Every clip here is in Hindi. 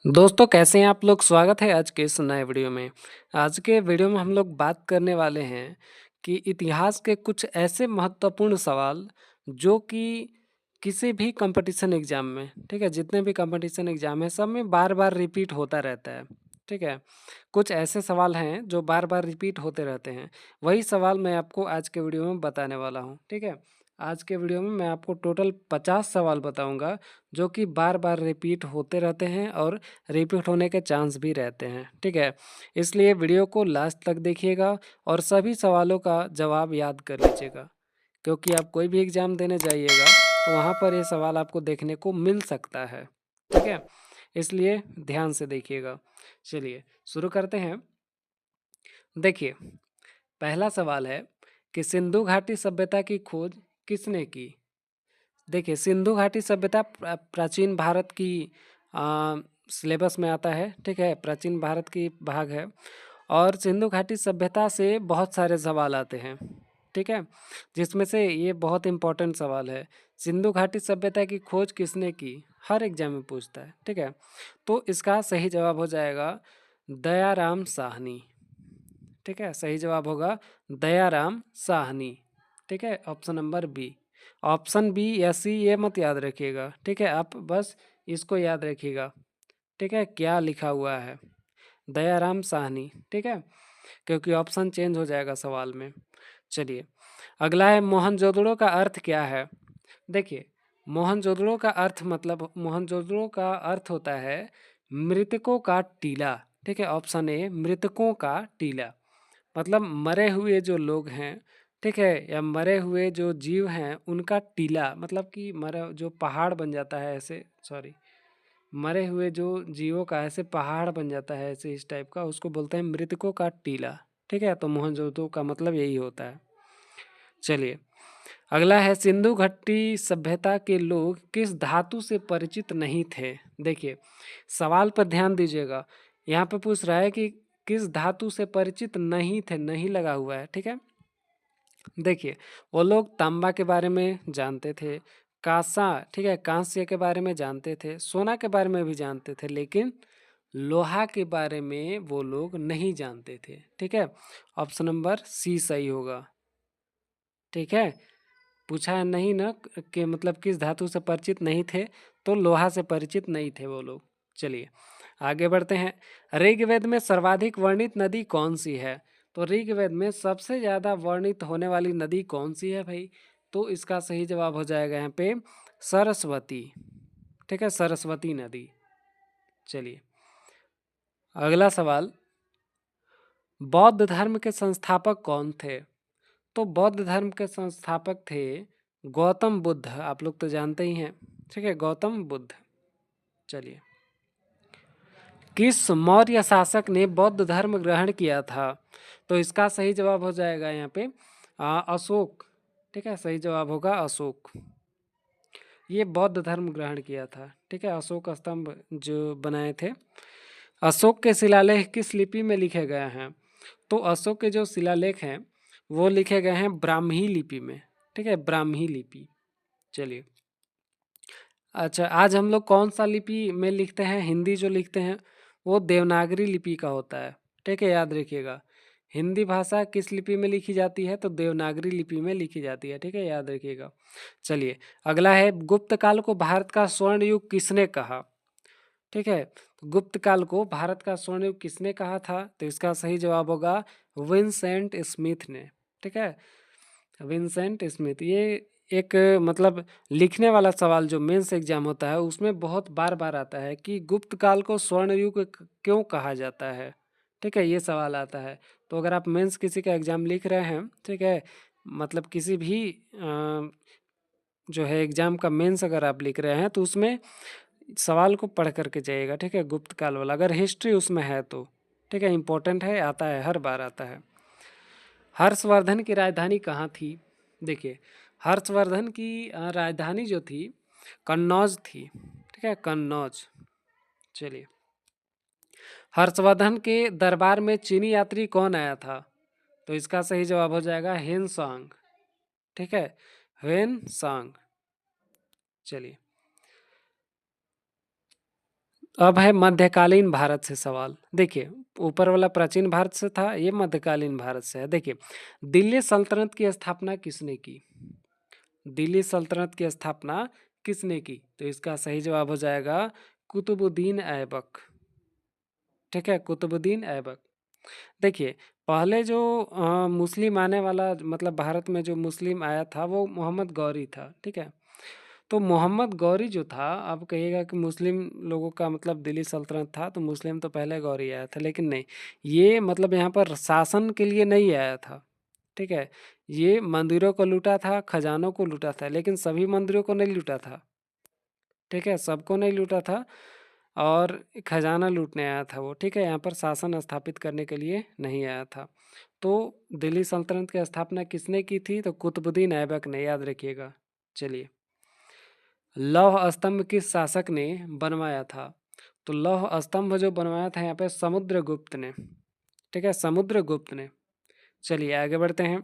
दोस्तों कैसे हैं आप लोग? स्वागत है आज के इस नए वीडियो में। आज के वीडियो में हम लोग बात करने वाले हैं कि इतिहास के कुछ ऐसे महत्वपूर्ण सवाल जो कि किसी भी कंपटीशन एग्ज़ाम में, ठीक है? जितने भी कंपटीशन एग्ज़ाम हैं सब में बार-बार रिपीट होता रहता है, ठीक है? कुछ ऐसे सवाल हैं जो बार-बार रिपीट होते रहते हैं। वही सवाल मैं आपको आज के वीडियो में बताने वाला हूँ, ठीक है? आज के वीडियो में मैं आपको टोटल 50 सवाल बताऊँगा जो कि बार-बार रिपीट होते रहते हैं और रिपीट होने के चांस भी रहते हैं, ठीक है? इसलिए वीडियो को लास्ट तक देखिएगा और सभी सवालों का जवाब याद कर लीजिएगा, क्योंकि आप कोई भी एग्ज़ाम देने जाइएगा, तो वहाँ पर ये सवाल आपको देखने को मिल सकता है, ठीक है? इसलिए ध्यान से देखिएगा। चलिए, शुरू करते हैं। देखिए, पहला सवाल है कि सिंधु घाटी सभ्यता की खोज किसने की? देखिए, सिंधु घाटी सभ्यता प्राचीन भारत की सिलेबस में आता है, ठीक है? प्राचीन भारत की भाग है और सिंधु घाटी सभ्यता से बहुत सारे सवाल आते हैं, ठीक है? जिसमें से ये बहुत इम्पोर्टेंट सवाल है, सिंधु घाटी सभ्यता की खोज किसने की? हर एग्जाम में पूछता है, ठीक है? तो इसका सही जवाब हो जाएगा दयाराम साहनी, ठीक है? सही जवाब होगा दयाराम साहनी, ठीक है? Option number B. Option B या सी ये मत याद रखिएगा, ठीक है? आप बस इसको याद रखिएगा, ठीक है? क्या लिखा हुआ है? दयाराम साहनी, ठीक है? क्योंकि ऑप्शन चेंज हो जाएगा सवाल में। चलिए, अगला है मोहनजोदड़ो का अर्थ क्या है? देखिए, मोहनजोदड़ो का अर्थ मतलब मोहनजोदड़ो का अर्थ होता है मृतकों का टीला, ठीक है? ऑप्शन ए मृतकों का टीला, मतलब मरे हुए जो लोग हैं, ठीक है? या मरे हुए जो जीव हैं उनका टीला, मतलब कि मरा जो पहाड़ बन जाता है ऐसे, सॉरी, मरे हुए जो जीवों का ऐसे पहाड़ बन जाता है ऐसे इस टाइप का, उसको बोलते हैं मृतकों का टीला, ठीक है? तो मोहनजोदड़ो का मतलब यही होता है। चलिए, अगला है सिंधु घाटी सभ्यता के लोग किस धातु से परिचित नहीं थे? देखिए, सवाल पर ध्यान दीजिएगा। यहाँ पे पूछ रहा है कि किस धातु से परिचित नहीं थे, नहीं लगा हुआ है, ठीक है? देखिए, वो लोग तांबा के बारे में जानते थे, कांसा, ठीक है, कांस्य के बारे में जानते थे, सोना के बारे में भी जानते थे, लेकिन लोहा के बारे में वो लोग नहीं जानते थे, ठीक है? ऑप्शन नंबर सी सही होगा, ठीक है? पूछा है नहीं ना कि मतलब किस धातु से परिचित नहीं थे, तो लोहा से परिचित नहीं थे वो लोग। चलिए, आगे बढ़ते हैं। ऋग्वेद में सर्वाधिक वर्णित नदी कौन सी है? तो ऋग्वेद में सबसे ज़्यादा वर्णित होने वाली नदी कौन सी है भाई? तो इसका सही जवाब हो जाएगा यहाँ पे सरस्वती, ठीक है? सरस्वती नदी। चलिए, अगला सवाल, बौद्ध धर्म के संस्थापक कौन थे? तो बौद्ध धर्म के संस्थापक थे गौतम बुद्ध, आप लोग तो जानते ही हैं, ठीक है? गौतम बुद्ध। चलिए, किस मौर्य शासक ने बौद्ध धर्म ग्रहण किया था? तो इसका सही जवाब हो जाएगा यहाँ पे अशोक, ठीक है? सही जवाब होगा अशोक। ये बौद्ध धर्म ग्रहण किया था, ठीक है? अशोक स्तंभ जो बनाए थे। अशोक के शिलालेख किस लिपि में लिखे गए हैं? तो अशोक के जो शिलालेख हैं वो लिखे गए हैं ब्राह्मी लिपि में, ठीक है? ब्राह्मी लिपि। चलिए, अच्छा, आज हम लोग कौन सा लिपि में लिखते हैं? हिंदी जो लिखते हैं वो देवनागरी लिपि का होता है, ठीक है? याद रखिएगा, हिंदी भाषा किस लिपि में लिखी जाती है? तो देवनागरी लिपि में लिखी जाती है, ठीक है? याद रखिएगा। चलिए, अगला है गुप्त काल को भारत का स्वर्ण युग किसने कहा? ठीक है, तो गुप्त काल को भारत का स्वर्ण युग किसने कहा था? तो इसका सही जवाब होगा विंसेंट स्मिथ ने, ठीक है? Vincent Smith. ये एक मतलब लिखने वाला सवाल जो मेंस एग्जाम होता है उसमें बहुत बार बार आता है कि गुप्त काल को स्वर्ण युग क्यों कहा जाता है, ठीक है? ये सवाल आता है। तो अगर आप मेंस किसी का एग्जाम लिख रहे हैं, ठीक है, मतलब किसी भी जो है एग्जाम का मेंस अगर आप लिख रहे हैं तो उसमें सवाल को पढ़ करके जाइएगा, ठीक है? गुप्त काल वाला अगर हिस्ट्री उसमें है तो, ठीक है? इंपॉर्टेंट है, आता है, हर बार आता है। हर्षवर्धन की राजधानी कहाँ थी? देखिए, हर्षवर्धन की राजधानी जो थी कन्नौज थी, ठीक है? कन्नौज। चलिए, हर्षवर्धन के दरबार में चीनी यात्री कौन आया था? तो इसका सही जवाब हो जाएगा हेन सांग, ठीक है? हेन सांग। चलिए, अब है मध्यकालीन भारत से सवाल। देखिए, ऊपर वाला प्राचीन भारत से था, ये मध्यकालीन भारत से है। देखिए, दिल्ली सल्तनत की स्थापना किसने की? दिल्ली सल्तनत की स्थापना किसने की? तो इसका सही जवाब हो जाएगा कुतुबुद्दीन ऐबक। ठीक है, कुतुबुद्दीन ऐबक। देखिए, पहले जो मुस्लिम आने वाला, मतलब भारत में जो मुस्लिम आया था वो मोहम्मद गौरी था। ठीक है, तो मोहम्मद गौरी जो था, आप कहिएगा कि मुस्लिम लोगों का मतलब दिल्ली सल्तनत था, तो मुस्लिम तो पहले गौरी आया था, लेकिन नहीं, ये मतलब यहाँ पर शासन के लिए नहीं आया था। ठीक है, ये मंदिरों को लूटा था, खजानों को लूटा था, लेकिन सभी मंदिरों को नहीं लूटा था। ठीक है, सबको नहीं लूटा था, और खजाना लूटने आया था वो। ठीक है, यहाँ पर शासन स्थापित करने के लिए नहीं आया था। तो दिल्ली सल्तनत की स्थापना किसने की थी? तो कुतुबुद्दीन ऐबक ने, याद रखिएगा। चलिए, लौह स्तंभ किस शासक ने बनवाया था? तो लौह स्तंभ जो बनवाया था यहाँ पे समुद्रगुप्त ने। ठीक है, समुद्रगुप्त ने। चलिए आगे बढ़ते हैं।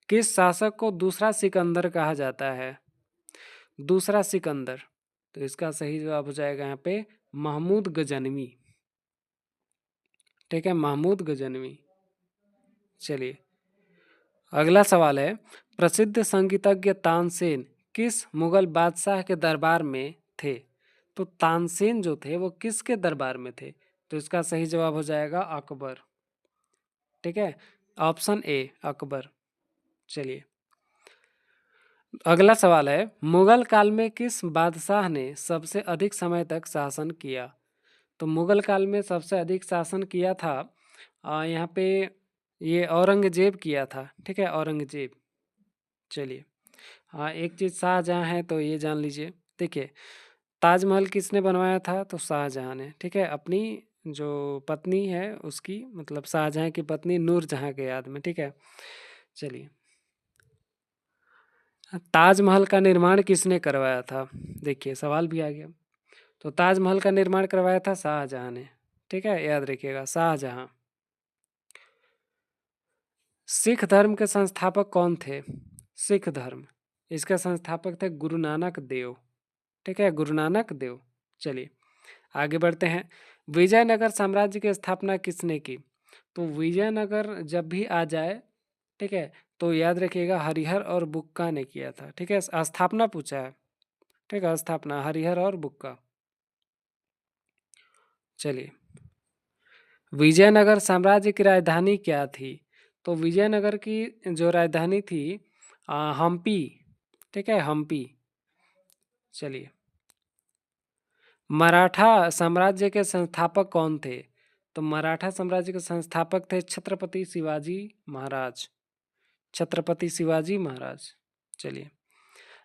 किस शासक को दूसरा सिकंदर कहा जाता है? दूसरा सिकंदर, तो इसका सही जवाब हो जाएगा यहाँ पे महमूद गजनवी। ठीक है, महमूद गजनवी। चलिए, अगला सवाल है, प्रसिद्ध संगीतज्ञ तानसेन किस मुगल बादशाह के दरबार में थे? तो तानसेन जो थे वो किसके दरबार में थे? तो इसका सही जवाब हो जाएगा अकबर। ठीक है, ऑप्शन ए अकबर। चलिए, अगला सवाल है, मुगल काल में किस बादशाह ने सबसे अधिक समय तक शासन किया? तो मुगल काल में सबसे अधिक शासन किया था यहाँ पे ये औरंगजेब किया था। ठीक है, औरंगजेब। चलिए, हाँ, एक चीज़ शाहजहाँ है तो ये जान लीजिए। देखिए, ताजमहल किसने बनवाया था? तो शाहजहाँ ने। ठीक है, अपनी जो पत्नी है उसकी, मतलब शाहजहाँ की पत्नी नूरजहाँ के याद में। ठीक है, चलिए, ताजमहल का निर्माण किसने करवाया था? देखिए, सवाल भी आ गया। तो ताजमहल का निर्माण करवाया था शाहजहाँ ने। ठीक है, याद रखिएगा, शाहजहाँ। सिख धर्म के संस्थापक कौन थे? सिख धर्म, इसके संस्थापक थे गुरु नानक देव। ठीक है, गुरु नानक देव। चलिए, आगे बढ़ते हैं। विजयनगर साम्राज्य की स्थापना किसने की? तो विजयनगर जब भी आ जाए, ठीक है, तो याद रखिएगा हरिहर और बुक्का ने किया था। ठीक है, स्थापना पूछा है। ठीक है, स्थापना हरिहर और बुक्का। चलिए, विजयनगर साम्राज्य की राजधानी क्या थी? तो विजयनगर की जो राजधानी थी हम्पी। ठीक है, हम्पी। चलिए, मराठा साम्राज्य के संस्थापक कौन थे? तो मराठा साम्राज्य के संस्थापक थे छत्रपति शिवाजी महाराज। छत्रपति शिवाजी महाराज। चलिए,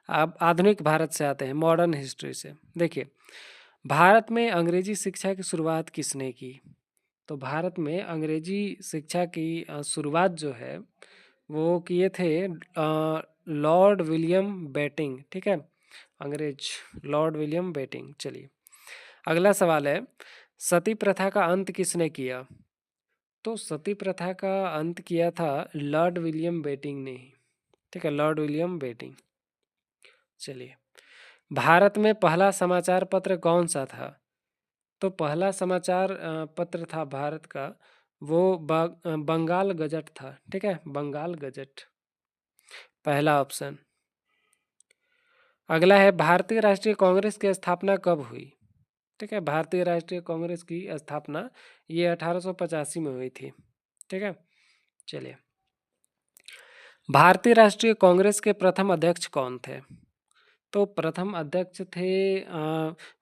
अब आधुनिक भारत से आते हैं, मॉडर्न हिस्ट्री से। देखिए, भारत में अंग्रेजी शिक्षा की शुरुआत किसने की? तो भारत में अंग्रेजी शिक्षा की शुरुआत जो है वो किए थे लॉर्ड विलियम बेटिंग। ठीक है, अंग्रेज, लॉर्ड विलियम बेटिंग। चलिए, अगला सवाल है, सती प्रथा का अंत किसने किया? तो सती प्रथा का अंत किया था लॉर्ड विलियम बेटिंग ने ही। ठीक है, लॉर्ड विलियम बेटिंग। चलिए, भारत में पहला समाचार पत्र कौन सा था? तो पहला समाचार पत्र था भारत का वो बंगाल गजट था। ठीक है, बंगाल गजट, पहला ऑप्शन। अगला है, भारतीय राष्ट्रीय कांग्रेस की स्थापना कब हुई? ठीक है, भारतीय राष्ट्रीय कांग्रेस की स्थापना ये 1885 में हुई थी। ठीक है, चलिए, भारतीय राष्ट्रीय कांग्रेस के प्रथम अध्यक्ष कौन थे? तो प्रथम अध्यक्ष थे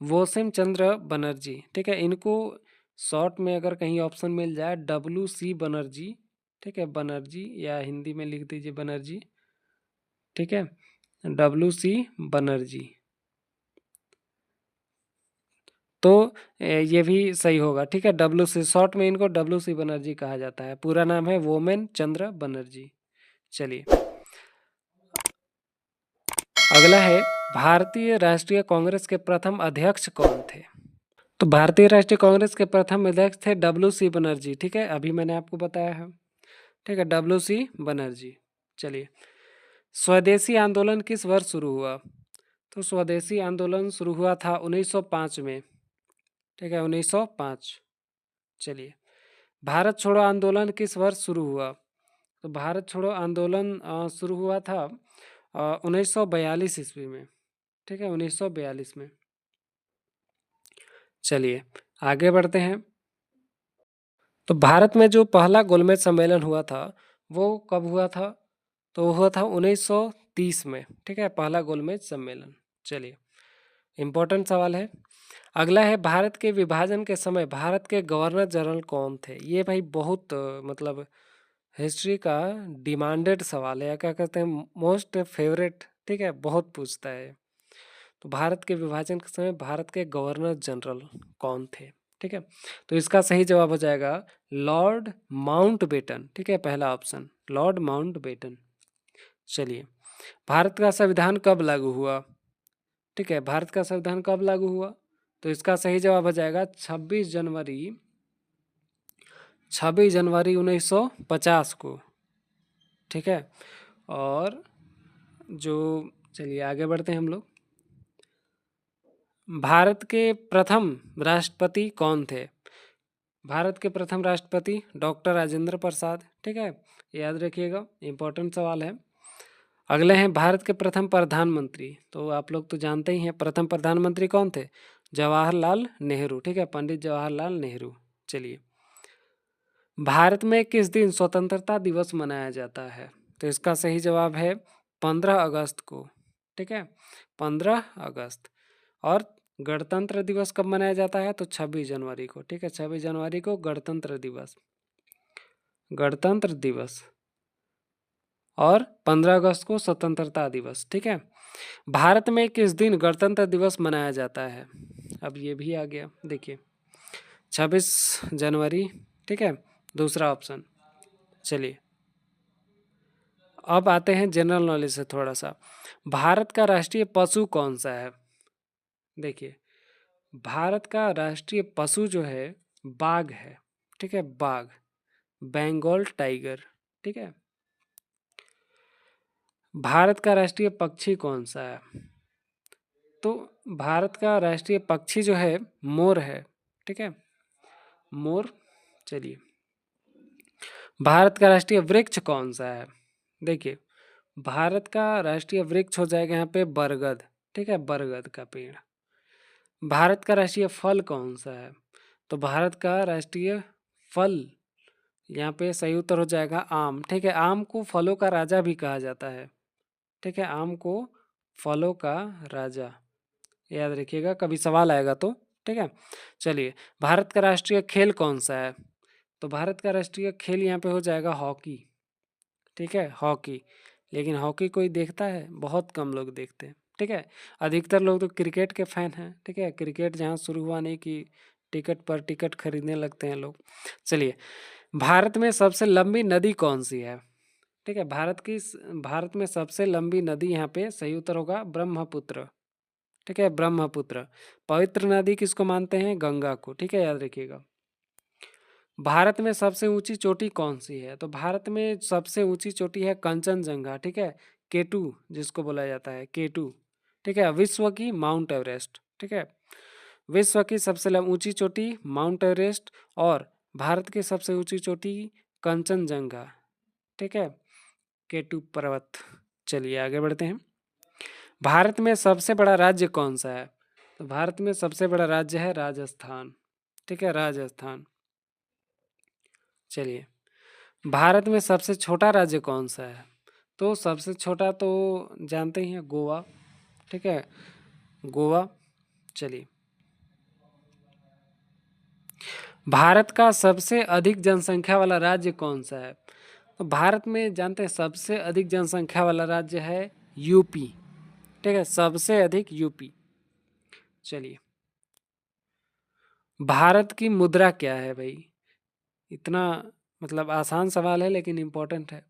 वोसिम चंद्र बनर्जी। ठीक है, इनको शॉर्ट में अगर कहीं ऑप्शन मिल जाए WC बनर्जी। ठीक है, बनर्जी, या हिंदी में लिख दीजिए बनर्जी। ठीक है, WC बनर्जी। तो ये भी सही होगा। ठीक है, WC, शॉर्ट में इनको WC बनर्जी कहा जाता है, पूरा नाम है वोमेन चंद्र बनर्जी। चलिए, अगला है, भारतीय राष्ट्रीय कांग्रेस के प्रथम अध्यक्ष कौन थे? तो भारतीय राष्ट्रीय कांग्रेस के प्रथम अध्यक्ष थे WC बनर्जी। ठीक है, अभी मैंने आपको बताया है। ठीक है, WC बनर्जी। चलिए, स्वदेशी आंदोलन किस वर्ष शुरू हुआ? तो स्वदेशी आंदोलन शुरू हुआ था 1905 में। ठीक है, 1905। चलिए, भारत छोड़ो आंदोलन किस वर्ष शुरू हुआ? तो भारत छोड़ो आंदोलन शुरू हुआ था 1942 ईस्वी में। ठीक है, 1942 में। चलिए आगे बढ़ते हैं। तो भारत में जो पहला गोलमेज सम्मेलन हुआ था वो कब हुआ था? तो वो हुआ था 1930 में। ठीक है, पहला गोलमेज सम्मेलन। चलिए, इम्पोर्टेंट सवाल है। अगला है, भारत के विभाजन के समय भारत के गवर्नर जनरल कौन थे? ये भाई बहुत मतलब हिस्ट्री का डिमांडेड सवाल है, या क्या कहते हैं, मोस्ट फेवरेट। ठीक है, बहुत पूछता है। तो भारत के विभाजन के समय भारत के गवर्नर जनरल कौन थे? ठीक है, तो इसका सही जवाब हो जाएगा लॉर्ड माउंटबेटन। ठीक है, पहला ऑप्शन लॉर्ड माउंटबेटन। चलिए, भारत का संविधान कब लागू हुआ? ठीक है, भारत का संविधान कब लागू हुआ? तो इसका सही जवाब हो जाएगा 26 जनवरी 1950 को। ठीक है, और जो, चलिए आगे बढ़ते हैं हम लोग। भारत के प्रथम राष्ट्रपति कौन थे? भारत के प्रथम राष्ट्रपति डॉक्टर राजेंद्र प्रसाद। ठीक है, याद रखिएगा, इम्पोर्टेंट सवाल है। अगले हैं भारत के प्रथम प्रधानमंत्री। तो आप लोग तो जानते ही हैं, प्रथम प्रधानमंत्री कौन थे? जवाहरलाल नेहरू। ठीक है, पंडित जवाहरलाल नेहरू। चलिए, भारत में किस दिन स्वतंत्रता दिवस मनाया जाता है? तो इसका सही जवाब है 15 अगस्त को। ठीक है, 15 अगस्त। और गणतंत्र दिवस कब मनाया जाता है? तो 26 जनवरी को। ठीक है, 26 जनवरी को गणतंत्र दिवस, गणतंत्र दिवस। और 15 अगस्त को स्वतंत्रता दिवस। ठीक है, भारत में किस दिन गणतंत्र दिवस मनाया जाता है? अब ये भी आ गया, देखिए 26 जनवरी। ठीक है, दूसरा ऑप्शन। चलिए, अब आते हैं जनरल नॉलेज से थोड़ा सा। भारत का राष्ट्रीय पशु कौन सा है? देखिए, भारत का राष्ट्रीय पशु जो है बाघ है। ठीक है, बाघ, बंगाल टाइगर। ठीक है, भारत का राष्ट्रीय पक्षी कौन सा है? तो भारत का राष्ट्रीय पक्षी जो है मोर है। ठीक है, मोर। चलिए, भारत का राष्ट्रीय वृक्ष कौन सा है? देखिए, भारत का राष्ट्रीय वृक्ष हो जाएगा यहाँ पे बरगद। ठीक है, बरगद का पेड़। भारत का राष्ट्रीय फल कौन सा है? तो भारत का राष्ट्रीय फल, यहाँ पे सही उत्तर हो जाएगा आम। ठीक है, आम को फलों का राजा भी कहा जाता है। ठीक है, आम को फलों का राजा, याद रखिएगा, कभी सवाल आएगा तो। ठीक है, चलिए, भारत का राष्ट्रीय खेल कौन सा है? तो भारत का राष्ट्रीय खेल यहाँ पे हो जाएगा हॉकी। ठीक है, हॉकी। लेकिन हॉकी कोई देखता है? बहुत कम लोग देखते हैं। ठीक है, अधिकतर लोग तो क्रिकेट के फैन हैं। ठीक है, क्रिकेट जहाँ शुरू हुआ नहीं कि टिकट पर टिकट खरीदने लगते हैं लोग। चलिए, भारत में सबसे लंबी नदी कौन सी है? ठीक है, भारत में सबसे लंबी नदी यहाँ पे सही उत्तर होगा ब्रह्मपुत्र। ठीक है, ब्रह्मपुत्र। पवित्र नदी किसको मानते हैं? गंगा को। ठीक है, याद रखिएगा। भारत में सबसे ऊंची चोटी कौन सी है? तो भारत में सबसे ऊंची चोटी है कंचनजंगा। ठीक है, केटू जिसको बोला जाता है, केटू। ठीक है, विश्व की माउंट एवरेस्ट। ठीक है, विश्व की सबसे ऊंची चोटी माउंट एवरेस्ट, और भारत की सबसे ऊंची चोटी कंचनजंगा। ठीक है, केटू पर्वत। चलिए आगे बढ़ते हैं। भारत में सबसे बड़ा राज्य कौन सा है? तो भारत में सबसे बड़ा राज्य है राजस्थान। ठीक है, राजस्थान। चलिए, भारत में सबसे छोटा राज्य कौन सा है? तो सबसे छोटा तो जानते ही हैं, गोवा। ठीक है, गोवा। चलिए, भारत का सबसे अधिक जनसंख्या वाला राज्य कौन सा है? तो भारत में जानते हैं सबसे अधिक जनसंख्या वाला राज्य है यूपी। ठीक है, सबसे अधिक यूपी। चलिए, भारत की मुद्रा क्या है भाई? इतना मतलब आसान सवाल है लेकिन इम्पोर्टेंट है।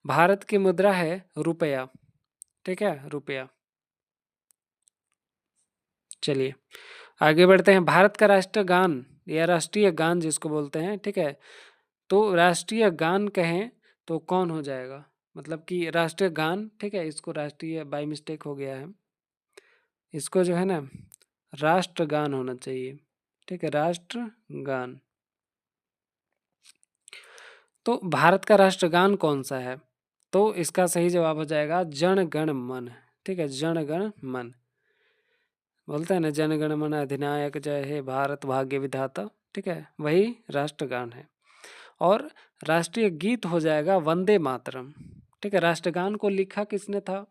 भारत की मुद्रा है रुपया। ठीक है, रुपया। चलिए आगे बढ़ते हैं। भारत का राष्ट्रगान या राष्ट्रीय गान जिसको बोलते हैं, ठीक है, तो राष्ट्रीय गान कहें तो कौन हो जाएगा? मतलब कि राष्ट्रीय गान, ठीक है, इसको राष्ट्रीय बाय मिस्टेक हो गया है, इसको जो है ना राष्ट्रगान होना चाहिए। ठीक है, राष्ट्रगान। तो भारत का राष्ट्रगान कौन सा है? तो इसका सही जवाब हो जाएगा जन गण मन। ठीक है, जन गण मन। बोलते हैं ना, जन गण मन अधिनायक जय हे भारत भाग्य विधाता। ठीक है, वही राष्ट्रगान है। और राष्ट्रीय गीत हो जाएगा वंदे मातरम। ठीक है, राष्ट्रगान को लिखा किसने था?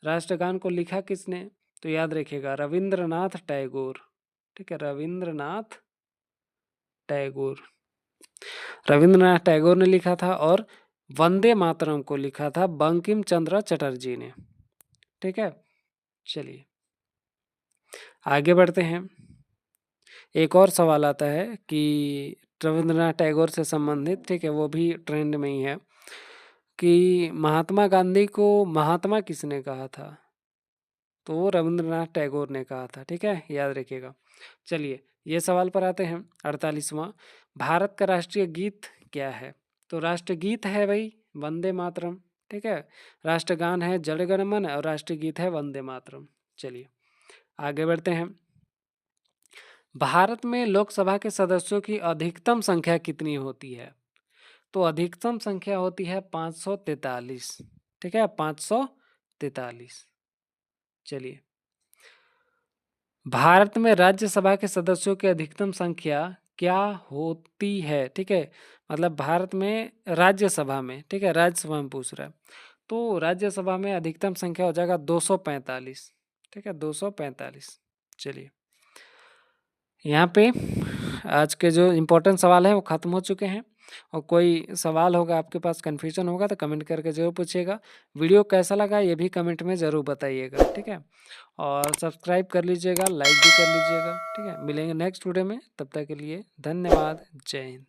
राष्ट्रगान को लिखा किसने? तो याद रखिएगा, रविंद्रनाथ टैगोर। ठीक है, रविंद्रनाथ टैगोर। रविंद्रनाथ टैगोर ने लिखा था और वंदे मातरम को लिखा था बंकिम चंद्र चटर्जी ने। ठीक है, चलिए आगे बढ़ते हैं। एक और सवाल आता है कि रविंद्रनाथ टैगोर से संबंधित, ठीक है, वो भी ट्रेंड में ही है कि महात्मा गांधी को महात्मा किसने कहा था? तो वो रविंद्रनाथ टैगोर ने कहा था। ठीक है, याद रखिएगा। चलिए ये सवाल पर आते हैं। 48वां, भारत का राष्ट्रीय गीत क्या है? तो राष्ट्रगीत है भाई वंदे मातरम। ठीक है, राष्ट्रगान है जन गण मन और राष्ट्रीय गीत है वंदे मातरम। चलिए आगे बढ़ते हैं। भारत में लोकसभा के सदस्यों की अधिकतम संख्या कितनी होती है? तो अधिकतम संख्या होती है 543। ठीक है, 543। चलिए, भारत में राज्यसभा के सदस्यों की अधिकतम संख्या क्या होती है? ठीक है, मतलब भारत में राज्यसभा में, ठीक है, राज्यसभा में पूछ रहा है, तो राज्यसभा में अधिकतम संख्या हो जाएगा 245। ठीक है, 245। चलिए यहाँ पे आज के जो इम्पोर्टेंट सवाल हैं वो ख़त्म हो चुके हैं। और कोई सवाल होगा आपके पास, कन्फ्यूजन होगा तो कमेंट करके ज़रूर पूछिएगा। वीडियो कैसा लगा ये भी कमेंट में ज़रूर बताइएगा। ठीक है, और सब्सक्राइब कर लीजिएगा, लाइक भी कर लीजिएगा। ठीक है, मिलेंगे नेक्स्ट वीडियो में, तब तक के लिए धन्यवाद। जय हिंद।